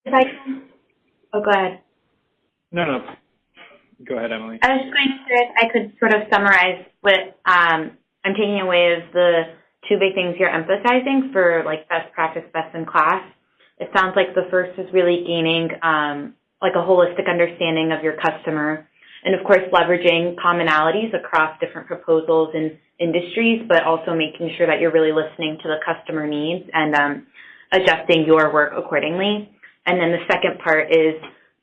If I can, oh, go ahead. No. Go ahead, Emily. I was just going to say if I could sort of summarize what I'm taking away as the two big things you're emphasizing for like best practice, best in class. It sounds like the first is really gaining like a holistic understanding of your customer and, of course, leveraging commonalities across different proposals and industries, but also making sure that you're really listening to the customer needs and adjusting your work accordingly. And then the second part is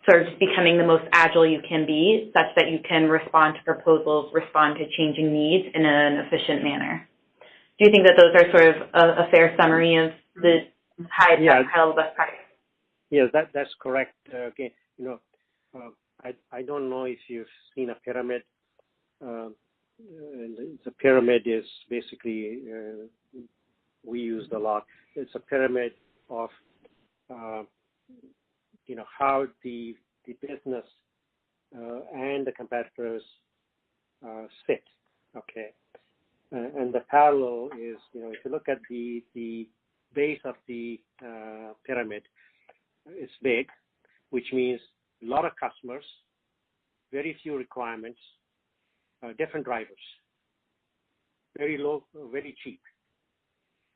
sort of just becoming the most agile you can be such that you can respond to proposals, respond to changing needs in an efficient manner. Do you think that those are sort of a fair summary of the high-level best practice? Yes, that's correct. Okay, I don't know if you've seen a pyramid. The pyramid is basically, we used a lot. It's a pyramid of, how the business and the competitors sit, okay? And the parallel is, if you look at the base of the pyramid, it's big, which means a lot of customers, very few requirements, different drivers, very low, very cheap.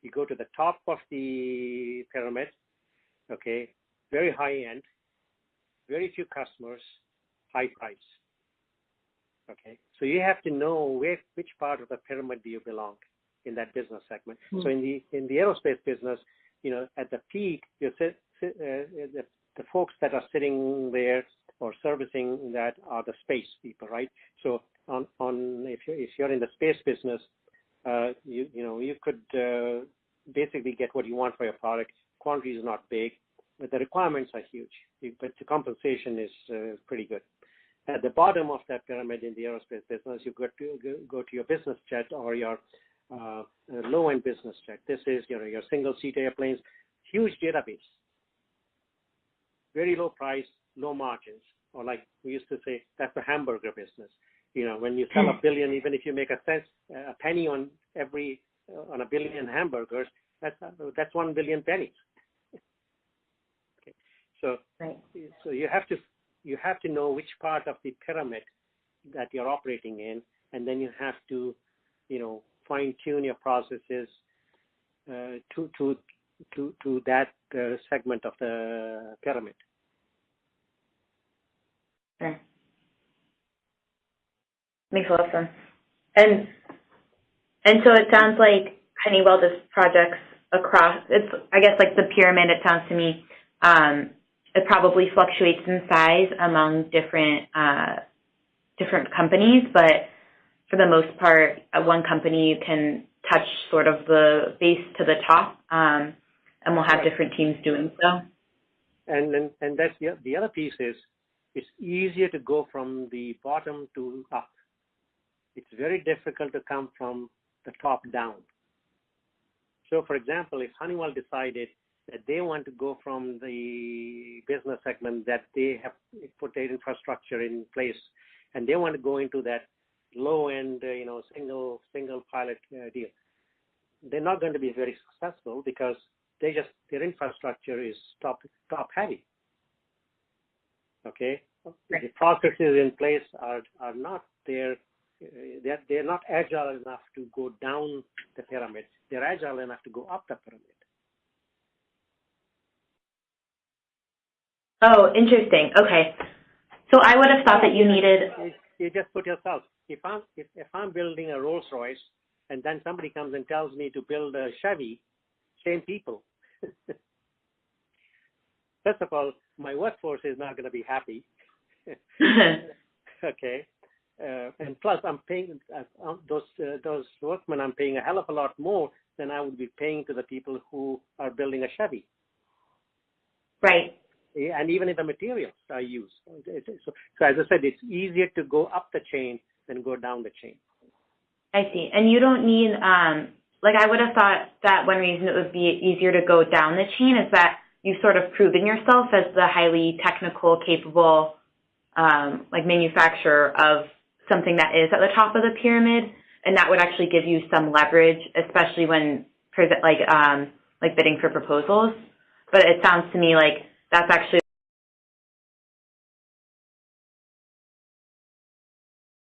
You go to the top of the pyramid, okay, very high end, very few customers, high price. Okay, so you have to know which part of the pyramid do you belong in that business segment. Mm-hmm. So in the aerospace business, at the peak, the folks that are sitting there or servicing that are the space people, right? So if you're in the space business, you could basically get what you want for your product. Quantity is not big, but the requirements are huge. But the compensation is pretty good. At the bottom of that pyramid in the aerospace business, you go to your business jet or your low-end business jet. This is your single-seat airplanes, huge database, very low price, low margins, or like we used to say, that's the hamburger business. When you sell a billion, even if you make a penny on a billion hamburgers, that's 1 billion pennies. Okay. So, right. So you have to know which part of the pyramid that you're operating in, and then you have to, fine tune your processes to that segment of the pyramid. Sure. Makes a lot of sense. And so it sounds like Honeywell does projects across. It's I guess like the pyramid. It sounds to me. It probably fluctuates in size among different companies, but for the most part, at one company you can touch sort of the base to the top, and we'll have different teams doing so. And that's the other piece is it's easier to go from the bottom to up. It's very difficult to come from the top down. So, for example, if Honeywell decided that they want to go from the business segment that they have put their infrastructure in place, and they want to go into that low-end, single pilot deal, they're not going to be very successful because their infrastructure is top heavy. Okay, right. The processes in place are not there. They're not agile enough to go down the pyramid. They're agile enough to go up the pyramid. Oh, interesting. Okay. So I would have thought that you needed... You just put yourself, if I'm building a Rolls Royce and then somebody comes and tells me to build a Chevy, same people. First of all, my workforce is not going to be happy. Okay. And plus I'm paying, those workmen, I'm paying a hell of a lot more than I would be paying to the people who are building a Chevy. Right. And even in the materials I use. So as I said, it's easier to go up the chain than go down the chain. I see. And you don't need, I would have thought that one reason it would be easier to go down the chain is that you've sort of proven yourself as the highly technical, capable, manufacturer of something that is at the top of the pyramid, and that would actually give you some leverage, especially when bidding for proposals. But it sounds to me like that's actually